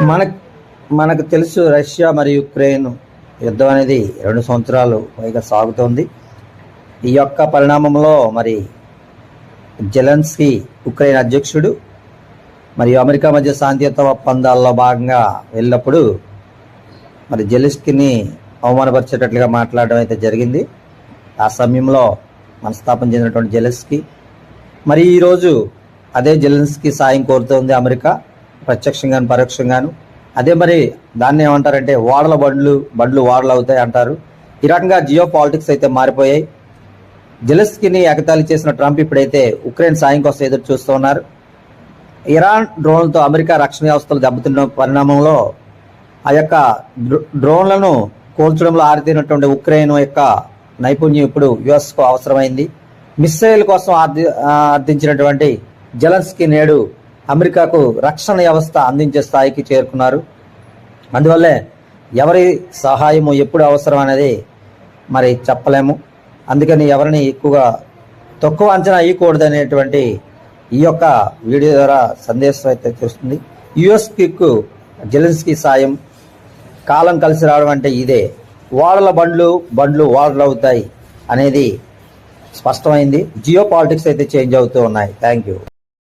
మన మనకు తెలుసు, రష్యా మరియు యుక్రెయిన్ యుద్ధం అనేది 2 సంవత్సరాలు పైగా సాగుతోంది. ఈ యొక్క పరిణామంలో మరి జెలెన్స్కీ ఉక్రెయిన్ అధ్యక్షుడు మరియు అమెరికా మధ్య శాంతియుత ఒప్పందాల్లో భాగంగా వెళ్ళినప్పుడు మరి జెలెన్స్కీని అవమానపరిచేటట్లుగా మాట్లాడడం అయితే జరిగింది. ఆ సమయంలో మనస్తాపం చెందినటువంటి జెలెన్స్కీ మరి ఈరోజు అదే జెలెన్స్కీ సాయం కోరుతోంది అమెరికా, ప్రత్యక్షంగాను పరోక్షంగాను. అదే మరి దాన్ని ఏమంటారంటే బండ్లు వాడలు అవుతాయి అంటారు. ఈ రకంగా జియో పాలిటిక్స్ అయితే మారిపోయాయి. జెలెన్స్కీని ఎగతాళి చేసిన ట్రంప్ ఇప్పుడైతే ఉక్రెయిన్ సాయం కోసం ఎదురు చూస్తూ ఉన్నారు. ఇరాన్ డ్రోన్లతో అమెరికా రక్షణ వ్యవస్థలు దెబ్బతిన్న పరిణామంలో ఆ యొక్క డ్రోన్లను కోల్చడంలో ఆరితేనటువంటి ఉక్రెయిన్ యొక్క నైపుణ్యం ఇప్పుడు యుఎస్కు అవసరమైంది. మిస్సైల్ కోసం అర్థించినటువంటి జెలెన్స్కీ నేడు అమెరికాకు రక్షణ వ్యవస్థ అందించే స్థాయికి చేరుకున్నారు. అందువల్లే ఎవరి సహాయము ఎప్పుడు అవసరం అనేది మరి చెప్పలేము. అందుకని ఎవరిని ఎక్కువగా తక్కువ అంచనా వేయకూడదు అనేటువంటి ఈ యొక్క వీడియో ద్వారా సందేశం అయితే తెలుస్తుంది. యుఎస్కు జెలెన్స్కీ సాయం కాలం కలిసి రావడం అంటే ఇదే. బండ్లు వాడలు అవుతాయి అనేది స్పష్టమైంది. జియో పాలిటిక్స్ అయితే చేంజ్ అవుతూ ఉన్నాయి. Thank you.